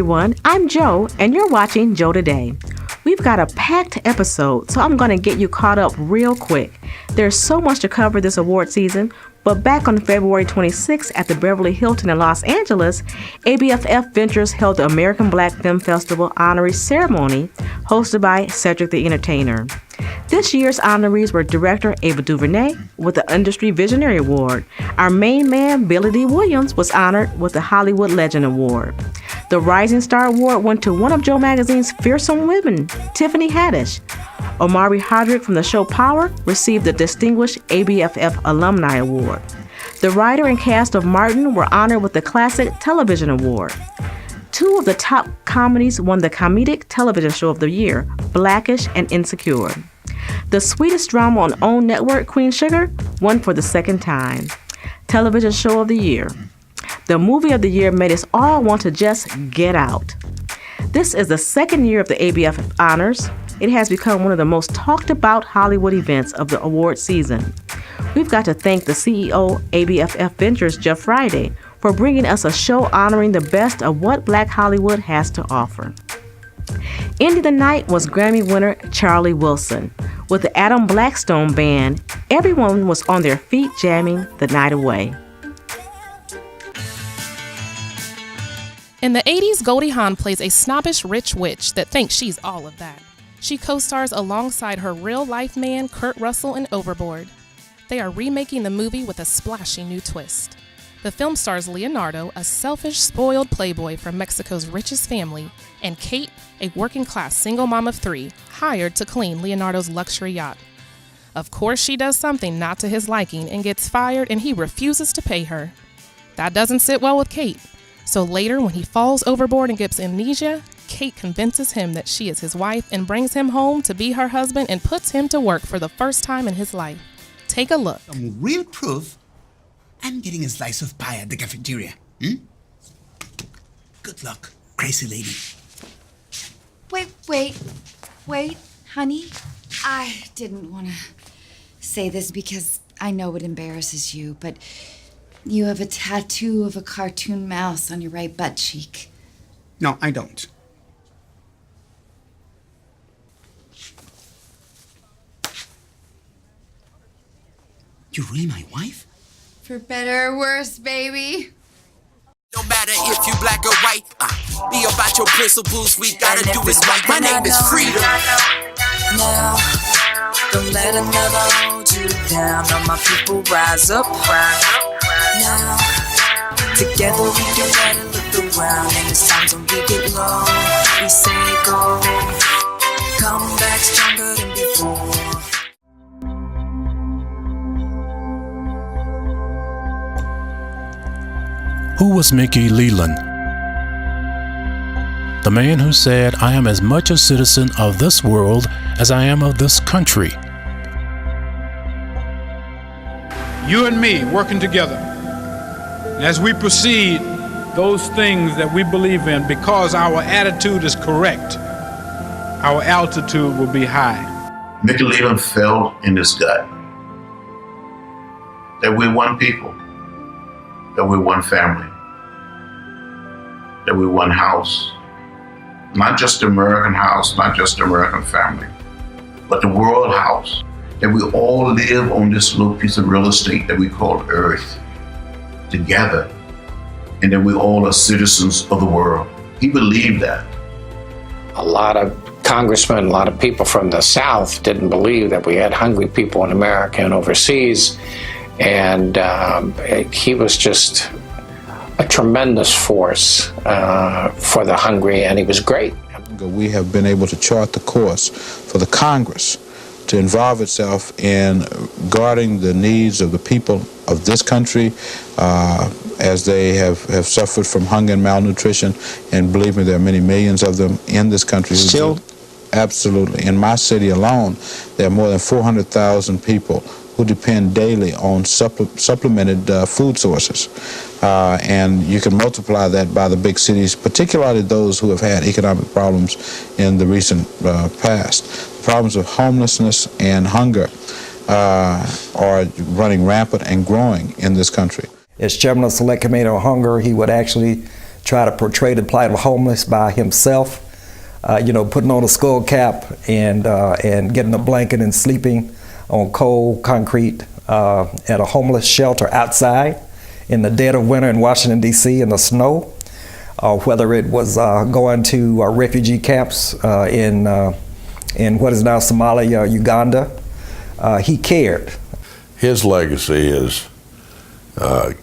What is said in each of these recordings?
everyone. I'm Joe, and you're watching Joe Today. We've got a packed episode, so I'm going to get you caught up real quick. There's so much to cover this award season, but back on February 26th at the Beverly Hilton in Los Angeles, ABFF Ventures held the American Black Film Festival honorary ceremony hosted by Cedric the Entertainer. This year's honorees were director Ava DuVernay with the Industry Visionary Award. Our main man, Billy D. Williams, was honored with the Hollywood Legend Award. The Rising Star Award went to one of Joe Magazine's fearsome women, Tiffany Haddish. Omari Hardrick from the show Power received the Distinguished ABFF Alumni Award. The writer and cast of Martin were honored with the Classic Television Award. Two of the top comedies won the Comedic Television Show of the Year, Blackish and Insecure. The sweetest drama on OWN network, Queen Sugar, won for the second time. Television Show of the Year. The Movie of the Year made us all want to just get out. This is the second year of the ABFF Honors. It has become one of the most talked about Hollywood events of the award season. We've got to thank the CEO, ABFF Ventures, Jeff Friday, for bringing us a show honoring the best of what Black Hollywood has to offer. Ending the night was Grammy winner Charlie Wilson. With the Adam Blackstone Band, everyone was on their feet jamming the night away. In the 80s, Goldie Hawn plays a snobbish rich witch that thinks she's all of that. She co-stars alongside her real-life man, Kurt Russell, in Overboard. They are remaking the movie with a splashy new twist. The film stars Leonardo, a selfish, spoiled playboy from Mexico's richest family, and Kate, a working-class single mom of 3, hired to clean Leonardo's luxury yacht. Of course, she does something not to his liking and gets fired, and he refuses to pay her. That doesn't sit well with Kate. So later, when he falls overboard and gets amnesia, Kate convinces him that she is his wife and brings him home to be her husband and puts him to work for the first time in his life. Take a look. Some real proof I'm getting a slice of pie at the cafeteria. Good luck, crazy lady. Wait, honey. I didn't want to say this because I know it embarrasses you, but you have a tattoo of a cartoon mouse on your right butt cheek. No, I don't. You're really my wife? For better or worse, baby. No matter if you black or white, be about your principles, we gotta do this right. My name is Freedom. Now, don't let another hold you down. All my people rise up. Now, together we can better look around. And it's times when we get low, we say go. Come back stronger than before. Who was Mickey Leland? The man who said, "I am as much a citizen of this world as I am of this country." You and me working together. And as we proceed, those things that we believe in, because our attitude is correct, our altitude will be high. Mickey Leland felt in his gut that we're one people, that we're one family, that we're one house. Not just the American house, not just the American family, but the world house. That we all live on this little piece of real estate that we call Earth together, and that we all are citizens of the world. He believed that. A lot of congressmen, a lot of people from the South didn't believe that we had hungry people in America and overseas. And he was just a tremendous force for the hungry, and he was great. We have been able to chart the course for the Congress to involve itself in guarding the needs of the people of this country as they have suffered from hunger and malnutrition. And believe me, there are many millions of them in this country. Still? Absolutely. In my city alone, there are more than 400,000 people who depend daily on supplemented food sources. And you can multiply that by the big cities, particularly those who have had economic problems in the recent past. Problems of homelessness and hunger are running rampant and growing in this country. As chairman of the Select Committee on Hunger, he would actually try to portray the plight of homeless by himself, putting on a skull cap and getting a blanket and sleeping on cold concrete at a homeless shelter outside in the dead of winter in Washington, D.C. in the snow, whether it was going to refugee camps in what is now Somalia, Uganda. He cared. His legacy is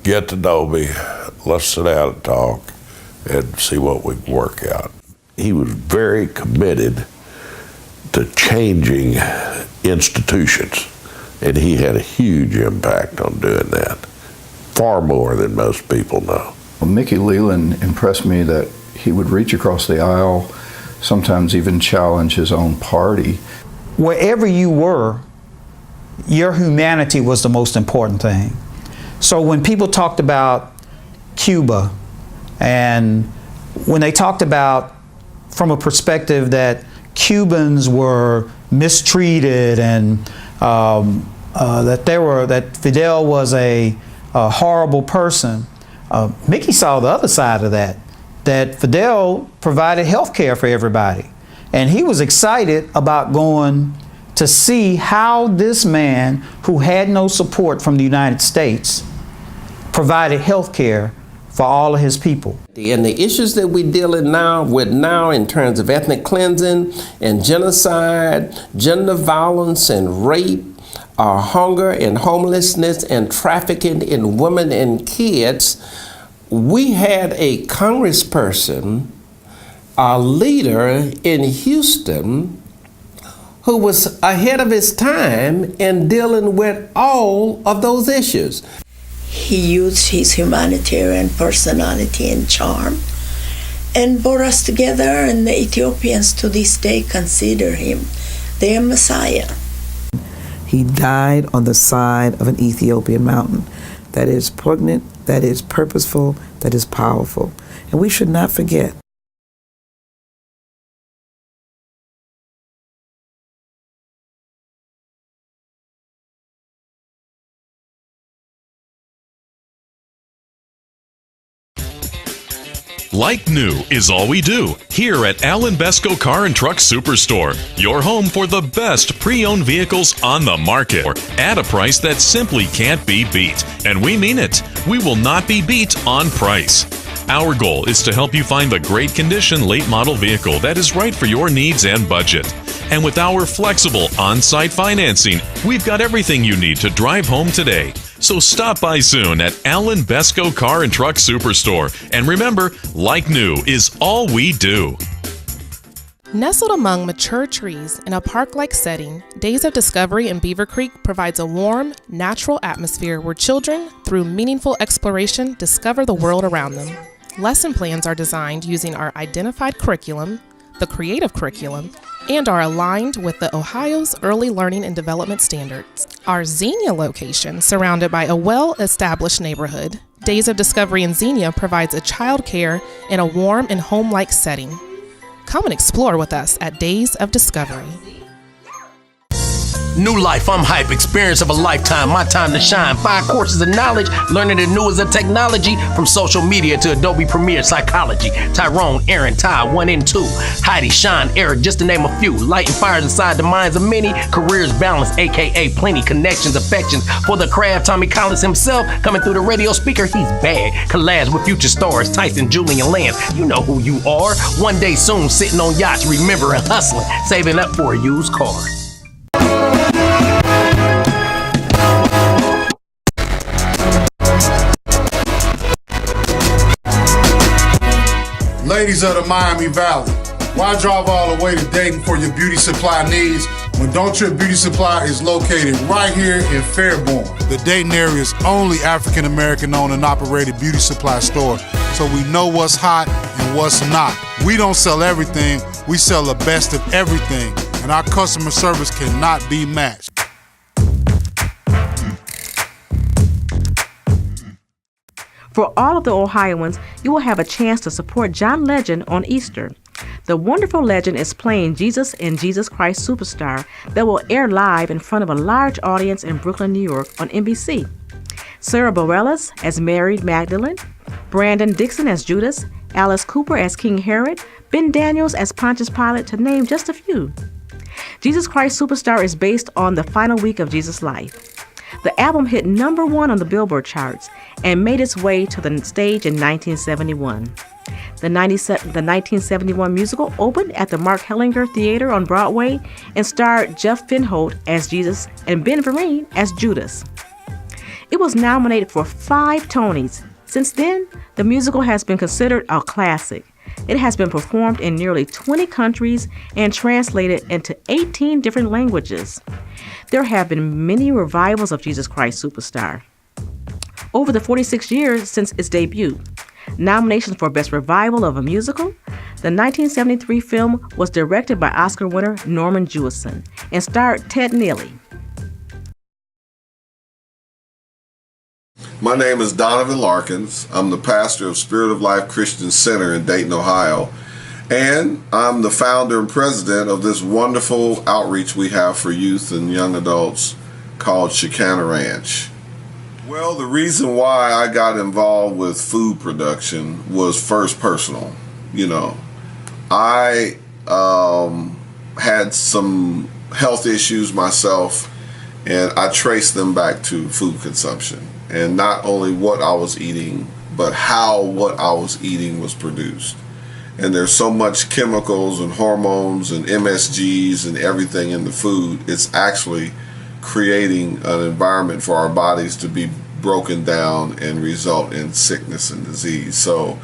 get to know me, let's sit down and talk and see what we can work out. He was very committed to changing institutions, and he had a huge impact on doing that, far more than most people know. Well, Mickey Leland impressed me that he would reach across the aisle, sometimes even challenge his own party. Wherever you were, your humanity was the most important thing. So when people talked about Cuba, and when they talked about from a perspective that Cubans were mistreated and that Fidel was a horrible person, Mickey saw the other side of that Fidel provided health care for everybody. And he was excited about going to see how this man who had no support from the United States provided health care for all of his people. And the issues that we're dealing with now in terms of ethnic cleansing and genocide, gender violence and rape, hunger and homelessness and trafficking in women and kids, we had a congressperson, a leader in Houston, who was ahead of his time in dealing with all of those issues. He used his humanitarian personality and charm and brought us together, and the Ethiopians to this day consider him their Messiah. He died on the side of an Ethiopian mountain that is poignant, that is purposeful, that is powerful. And we should not forget. Like new is all we do here at Alan Besco Car and Truck Superstore. Your home for the best pre-owned vehicles on the market at a price that simply can't be beat. And we mean it. We will not be beat on price. Our goal is to help you find the great condition late model vehicle that is right for your needs and budget. And with our flexible on-site financing, we've got everything you need to drive home today. So stop by soon at Alan Besco Car and Truck Superstore. And remember, like new is all we do. Nestled among mature trees in a park-like setting, Days of Discovery in Beaver Creek provides a warm, natural atmosphere where children, through meaningful exploration, discover the world around them. Lesson plans are designed using our identified curriculum, the creative curriculum, and are aligned with the Ohio's Early Learning and Development Standards. Our Xenia location, surrounded by a well-established neighborhood, Days of Discovery in Xenia provides a child care in a warm and home-like setting. Come and explore with us at Days of Discovery. New life, I'm hype, experience of a lifetime, my time to shine. 5 courses of knowledge, learning the newest of technology, from social media to Adobe Premiere Psychology. Tyrone, Aaron, Ty, 1 and 2. Heidi, Sean, Eric, just to name a few. Lighting fires inside the minds of many. Careers balanced, aka plenty. Connections, affections. For the craft, Tommy Collins himself, coming through the radio speaker, he's bad. Collabs with future stars, Tyson, Julian Lance. You know who you are. One day soon, sitting on yachts, remembering hustling, saving up for a used car. Ladies of the Miami Valley, why drive all the way to Dayton for your beauty supply needs when Don't Trip Beauty Supply is located right here in Fairborn? The Dayton area's only African American owned and operated beauty supply store, so we know what's hot and what's not. We don't sell everything, we sell the best of everything, and our customer service cannot be matched. For all of the Ohioans, you will have a chance to support John Legend on Easter. The wonderful Legend is playing Jesus and Jesus Christ Superstar that will air live in front of a large audience in Brooklyn, New York on NBC. Sarah Bareilles as Mary Magdalene, Brandon Dixon as Judas, Alice Cooper as King Herod, Ben Daniels as Pontius Pilate, to name just a few. Jesus Christ Superstar is based on the final week of Jesus' life. The album hit number 1 on the Billboard charts and made its way to the stage in 1971. The 1971 musical opened at the Mark Hellinger Theater on Broadway and starred Jeff Fenholt as Jesus and Ben Vereen as Judas. It was nominated for 5 Tonys. Since then, the musical has been considered a classic. It has been performed in nearly 20 countries and translated into 18 different languages. There have been many revivals of Jesus Christ Superstar over the 46 years since its debut. Nominations for Best Revival of a Musical. The 1973 film was directed by Oscar winner Norman Jewison and starred Ted Neely. My name is Donovan Larkins. I'm the pastor of Spirit of Life Christian Center in Dayton, Ohio. And I'm the founder and president of this wonderful outreach we have for youth and young adults called Chicana Ranch. Well, the reason why I got involved with food production was first personal. You know, I had some health issues myself, and I traced them back to food consumption. And not only what I was eating, but how what I was eating was produced. And there's so much chemicals and hormones and MSGs and everything in the food, it's actually creating an environment for our bodies to be broken down and result in sickness and disease. So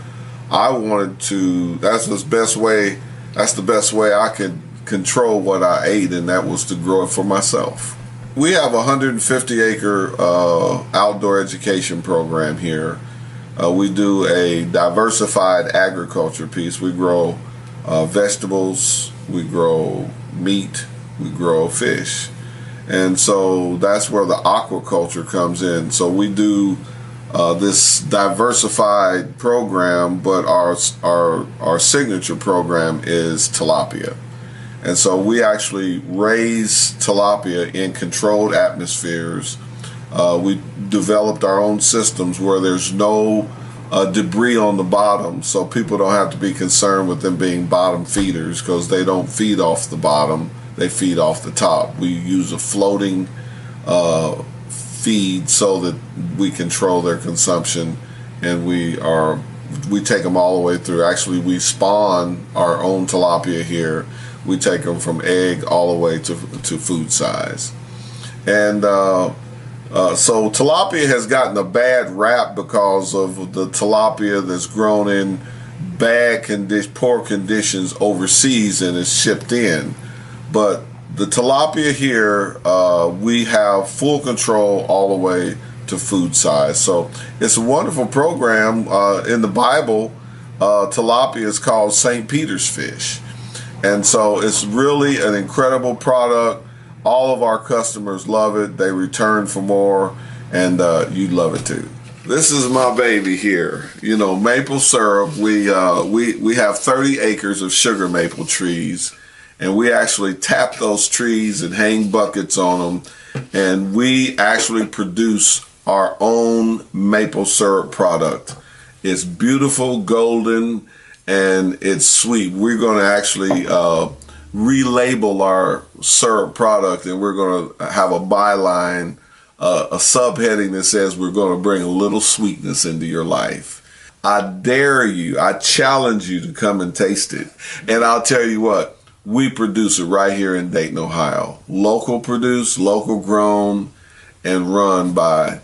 I wanted to, that's the best way I could control what I ate, and that was to grow it for myself. We have a 150-acre outdoor education program here. We do a diversified agriculture piece. We grow vegetables, we grow meat, we grow fish. And so that's where the aquaculture comes in. So we do this diversified program, but our signature program is tilapia. And so we actually raise tilapia in controlled atmospheres. We developed our own systems where there's no debris on the bottom, so people don't have to be concerned with them being bottom feeders, because they don't feed off the bottom, they feed off the top. We use a floating feed so that we control their consumption, and we take them all the way through. Actually, we spawn our own tilapia here. We take them from egg all the way to food size. And so tilapia has gotten a bad rap because of the tilapia that's grown in poor conditions overseas and is shipped in. But the tilapia here, we have full control all the way to food size. So it's a wonderful program. In the Bible, tilapia is called St. Peter's fish. And so it's really an incredible product. All of our customers love it. They return for more, and you love it too. This is my baby here. You know, maple syrup. We have 30 acres of sugar maple trees, and we actually tap those trees and hang buckets on them, and we actually produce our own maple syrup product. It's beautiful, golden, and it's sweet. We're going to actually relabel our syrup product, and we're going to have a byline, a subheading that says we're going to bring a little sweetness into your life. I dare you, I challenge you to come and taste it. And I'll tell you what, we produce it right here in Dayton, Ohio. Local produced, local grown, and run by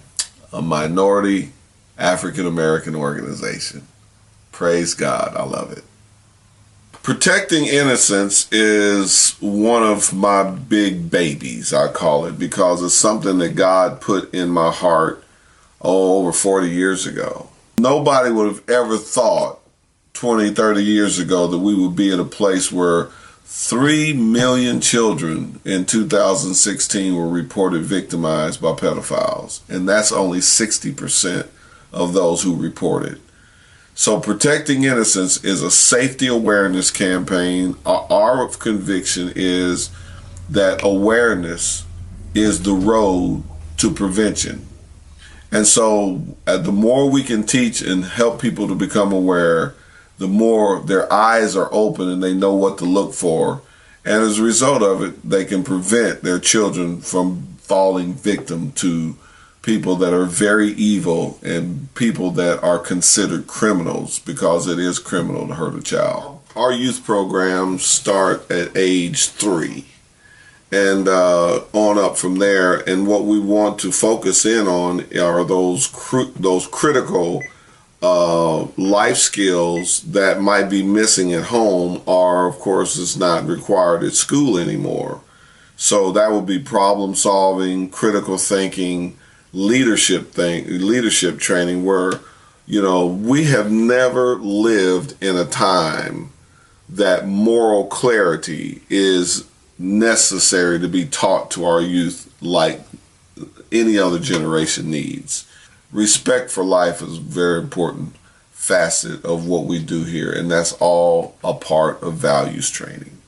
a minority African American organization. Praise God, I love it. Protecting innocence is one of my big babies, I call it, because it's something that God put in my heart over 40 years ago. Nobody would have ever thought 20, 30 years ago that we would be at a place where 3 million children in 2016 were reported victimized by pedophiles, and that's only 60% of those who reported. So protecting innocence is a safety awareness campaign. Our conviction is that awareness is the road to prevention. And so the more we can teach and help people to become aware, the more their eyes are open and they know what to look for. And as a result of it, they can prevent their children from falling victim to people that are very evil and people that are considered criminals, because it is criminal to hurt a child. Our youth programs start at age 3 and on up from there. And what we want to focus in on are those critical life skills that might be missing at home, or of course is not required at school anymore. So that would be problem solving, critical thinking, leadership training, where, you know, we have never lived in a time that moral clarity is necessary to be taught to our youth like any other generation needs. Respect for life is a very important facet of what we do here, and that's all a part of values training.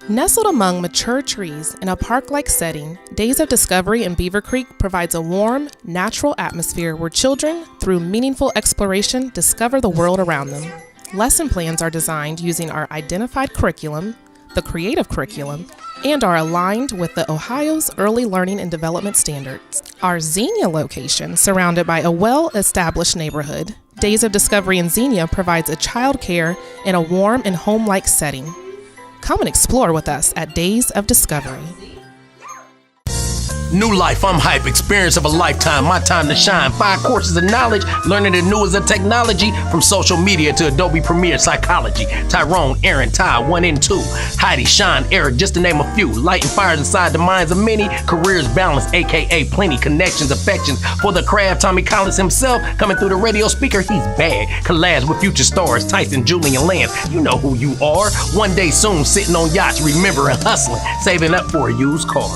Nestled among mature trees in a park-like setting, Days of Discovery in Beaver Creek provides a warm, natural atmosphere where children, through meaningful exploration, discover the world around them. Lesson plans are designed using our identified curriculum, the creative curriculum, and are aligned with the Ohio's Early Learning and Development Standards. Our Xenia location, surrounded by a well-established neighborhood, Days of Discovery in Xenia provides a child care in a warm and home-like setting. Come and explore with us at Days of Discovery. New life, I'm hype, experience of a lifetime, my time to shine. 5 courses of knowledge, learning the newest of technology, from social media to Adobe Premiere Psychology. Tyrone, Aaron, Ty, 1 and 2. Heidi, Sean, Eric, just to name a few. Lighting fires inside the minds of many. Careers balanced, aka plenty. Connections, affections. For the craft, Tommy Collins himself, coming through the radio speaker, he's bad. Collabs with future stars, Tyson, Julian Lance. You know who you are. One day soon, sitting on yachts, remembering hustling, saving up for a used car.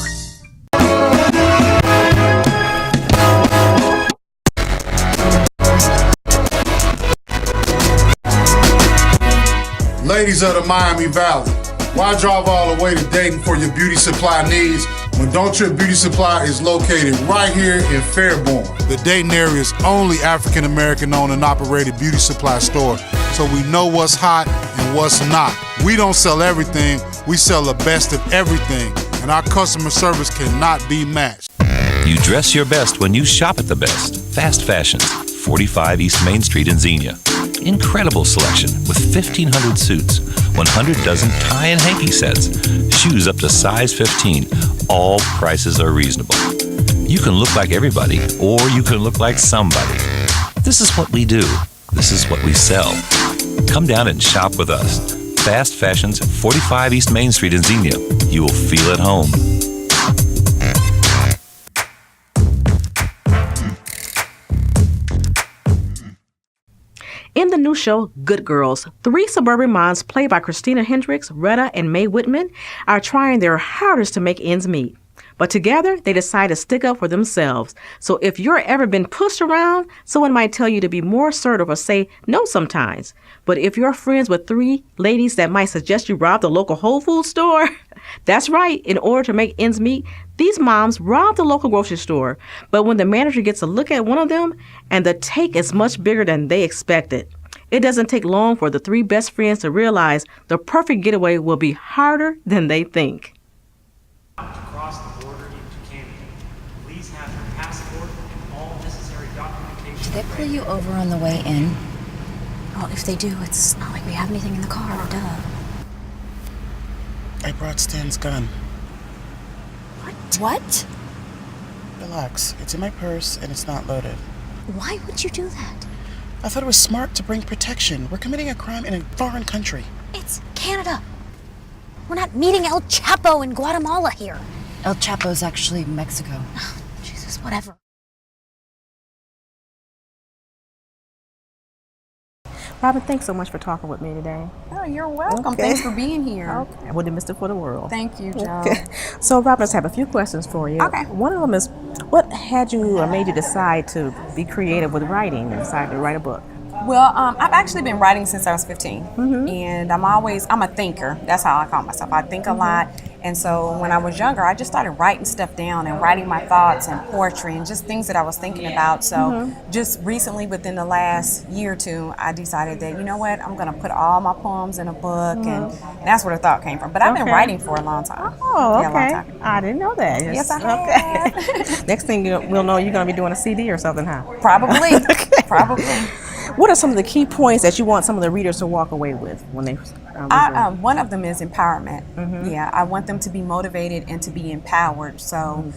Ladies of the Miami Valley, why drive all the way to Dayton for your beauty supply needs when Don't Trip Beauty Supply is located right here in Fairborn, the Dayton area's only African American owned and operated beauty supply store, so we know what's hot and what's not. We don't sell everything, we sell the best of everything, and our customer service cannot be matched. You dress your best when you shop at the best. Fast Fashions, 45 East Main Street in Xenia. Incredible selection with 1,500 suits, 100 dozen tie and hanky sets, shoes up to size 15. All prices are reasonable. You can look like everybody, or you can look like somebody. This is what we do. This is what we sell. Come down and shop with us. Fast Fashions, 45 East Main Street in Xenia. You will feel at home. In the new show, Good Girls, 3 suburban moms played by Christina Hendricks, Retta, and Mae Whitman are trying their hardest to make ends meet. But together, they decide to stick up for themselves. So if you're ever been pushed around, someone might tell you to be more assertive or say no sometimes. But if you're friends with 3 ladies that might suggest you rob the local Whole Foods store, that's right, in order to make ends meet, these moms rob the local grocery store. But when the manager gets a look at one of them, and the take is much bigger than they expected, it doesn't take long for the 3 best friends to realize the perfect getaway will be harder than they think. Across the border into Canada. Please have your passport and all necessary documentation. Did they pull you over on the way in? Well, if they do, it's not like we have anything in the car, duh. I brought Stan's gun. What? Relax. It's in my purse and it's not loaded. Why would you do that? I thought it was smart to bring protection. We're committing a crime in a foreign country. It's Canada. We're not meeting El Chapo in Guatemala here. El Chapo's actually Mexico. Jesus, whatever. Robin, thanks so much for talking with me today. Oh, you're welcome. Okay. Thanks for being here. Okay. I wouldn't have missed it for the world. Thank you, Joe. Okay. So, Robin, I have a few questions for you. Okay. One of them is, what had you or made you decide to be creative with writing and decide to write a book? Well, I've actually been writing since I was 15, and I'm a thinker. That's how I call myself. I think a lot, And so when I was younger, I just started writing stuff down and writing my thoughts and poetry and just things that I was thinking about. So just recently, within the last year or two, I decided that, you know what, I'm going to put all my poems in a book, and that's where the thought came from. But I've been writing for a long time. Oh, Yeah, a long okay. time. I didn't know that. Yes, I have. Next thing we'll know, you're going to be doing a CD or something, huh? Probably. Probably. What are some of the key points that you want some of the readers to walk away with when they one of them is empowerment. Yeah, I want them to be motivated and to be empowered. So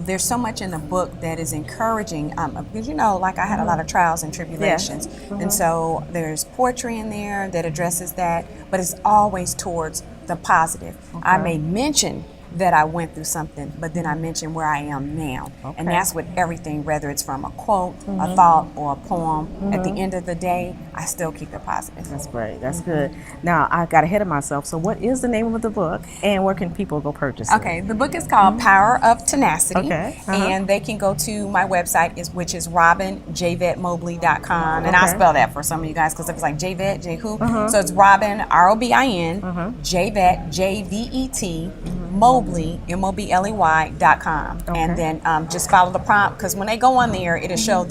there's so much in the book that is encouraging because, you know, like I had a lot of trials and tribulations. And so there's poetry in there that addresses that, but it's always towards the positive. I may mention that I went through something, but then I mention where I am now. And that's with everything, whether it's from a quote, a thought, or a poem. At the end of the day, I still keep it positive. That's great. That's good. Now, I got ahead of myself. So what is the name of the book, and where can people go purchase it? Okay, the book is called Power of Tenacity. Okay. And they can go to my website, which is robinjvetmobley.com. And I'll spell that for some of you guys, because if it's like Jvet, J who? So it's Robin, R-O-B-I-N, Jvet, J-V-E-T, Mobley, MOBLEY.com. And then just follow the prompt, because when they go on there, it'll show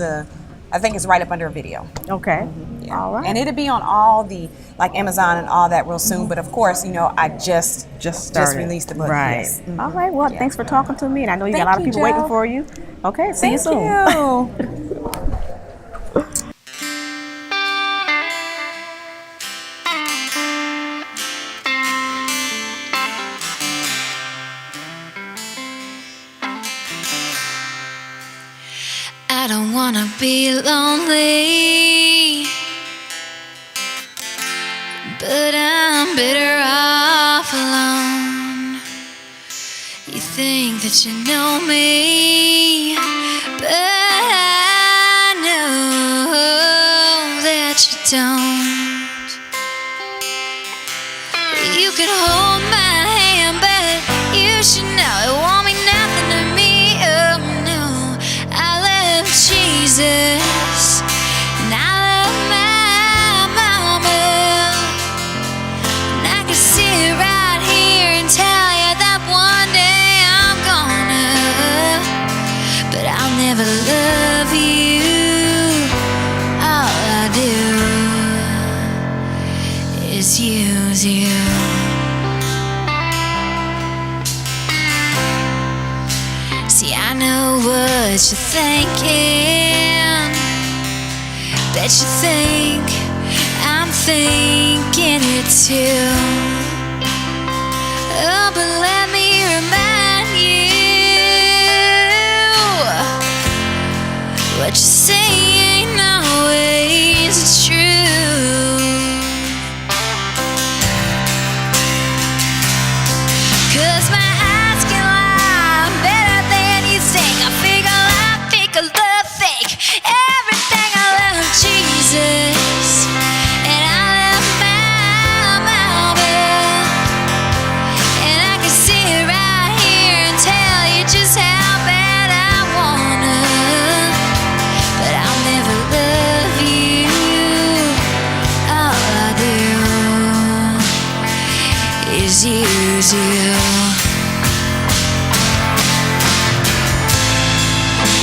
I think it's right up under a video. Okay. All right. And it'll be on all the, like Amazon and all that real soon. But of course, you know, I just released the book. Right. Yes. All right. Well, thanks for talking to me. And I know you got a lot of people waiting for you. Okay. See you soon. Thank you. I don't wanna be lonely, but I'm better off alone. You think that you know me, but I know that you don't. You can hold my hand, but you should know it won't mean nothing to me. Oh no, I love Jesus, and I love my mama, and I can sit right here and tell you that one day I'm gonna, but I'll never love you. All I do is use you. See, I know what you're thinking. Bet you think I'm thinking it too. Oh, but let me remind you, what you say ain't always true. 'Cause my eyes can lie better than you think. I figure life, fake a love, fake everything. I love Jesus, and I love my mama, and I can sit right here and tell you just how bad I wanna, but I'll never love you. All I do is use you.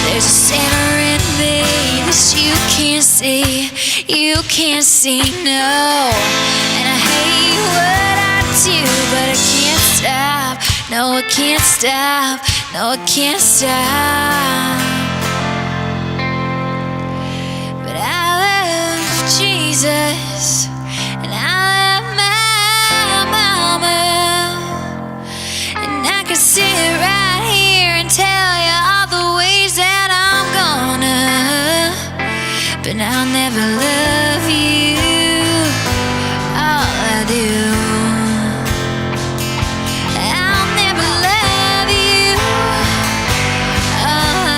There's a sinner in me that you can't see, you can't see, no. And I hate what I do, but I can't stop. No, I can't stop. No, I can't stop. But I love Jesus, and I love my mama, and I can sit right here and tell you all the ways that I'm gonna, but I'll never love you. All I do, I'll never love you. All I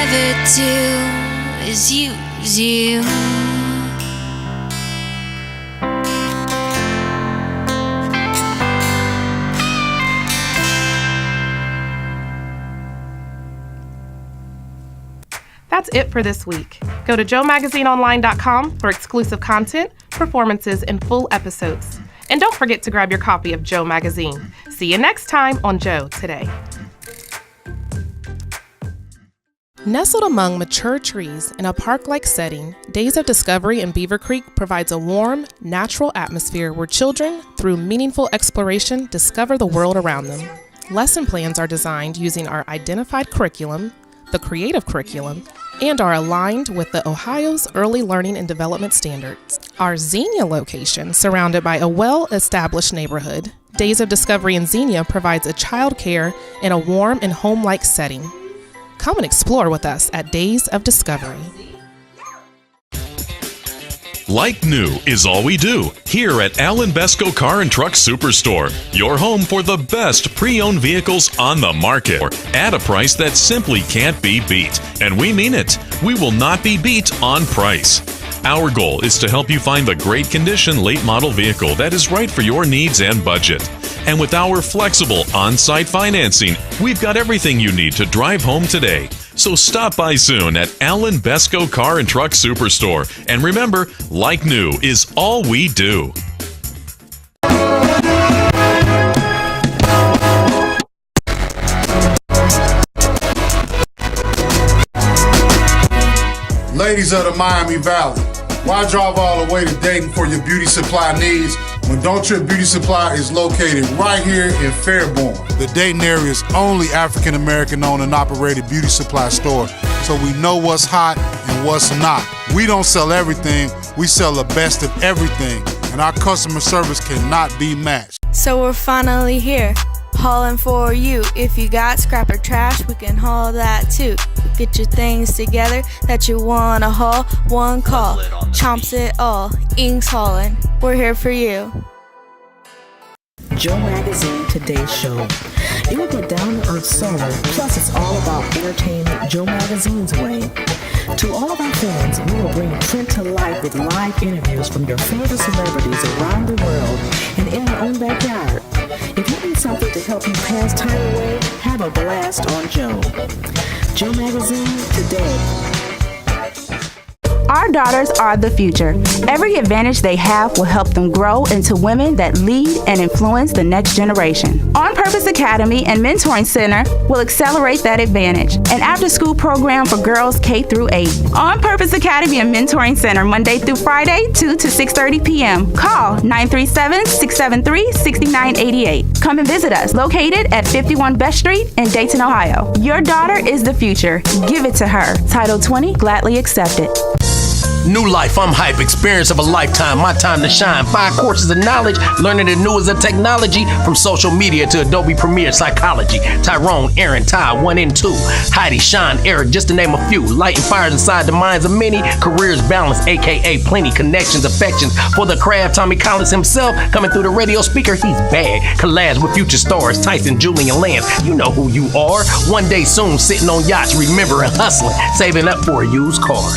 ever do is use you. That's it for this week. Go to joemagazineonline.com for exclusive content, performances, and full episodes. And don't forget to grab your copy of Joe Magazine. See you next time on Joe Today. Nestled among mature trees in a park-like setting, Days of Discovery in Beaver Creek provides a warm, natural atmosphere where children, through meaningful exploration, discover the world around them. Lesson plans are designed using our identified curriculum, the creative curriculum, and are aligned with the Ohio's Early Learning and Development Standards. Our Xenia location, surrounded by a well-established neighborhood, Days of Discovery in Xenia provides a child care in a warm and home-like setting. Come and explore with us at Days of Discovery. Like new is all we do here at Alan Besco Car and Truck Superstore. Your home for the best pre-owned vehicles on the market at a price that simply can't be beat. And we mean it. We will not be beat on price. Our goal is to help you find the great condition late model vehicle that is right for your needs and budget. And with our flexible on-site financing, we've got everything you need to drive home today. So stop by soon at Alan Besco Car and Truck Superstore. And remember, like new is all we do. Ladies of the Miami Valley, why drive all the way to Dayton for your beauty supply needs when Don't Trip Beauty Supply is located right here in Fairborn, the Dayton area's only African American owned and operated beauty supply store, so we know what's hot and what's not. We don't sell everything, we sell the best of everything, and our customer service cannot be matched. So we're finally here, hauling for you. If you got scrap or trash, we can haul that too. Get your things together that you wanna haul. One call, chomps it all. Ink's hauling. We're here for you. Joe Magazine Today's Show. It will get down-to-earth solo, plus it's all about entertainment Joe Magazine's way. To all of our fans, we will bring Trent to life with live interviews from your favorite celebrities around the world and in our own backyard. If you need something to help you pass time away, have a blast on Joe. Joe Magazine Today. Our daughters are the future. Every advantage they have will help them grow into women that lead and influence the next generation. On Purpose Academy and Mentoring Center will accelerate that advantage. An after-school program for girls K through 8. On Purpose Academy and Mentoring Center, Monday through Friday, 2 to 6:30 p.m. Call 937-673-6988. Come and visit us, located at 51 Best Street in Dayton, Ohio. Your daughter is the future. Give it to her. Title 20, gladly accepted. New life, I'm hype. Experience of a lifetime, my time to shine. 5 courses of knowledge, learning the newest of technology, from social media to Adobe Premiere Psychology. Tyrone, Aaron, Ty, 1 and 2. Heidi, Sean, Eric, just to name a few. Lighting fires inside the minds of many. Careers balanced, aka plenty. Connections, affections. For the craft, Tommy Collins himself, coming through the radio speaker, he's bad. Collabs with future stars, Tyson, Julian Lance. You know who you are. One day soon, sitting on yachts, remembering hustling, saving up for a used car.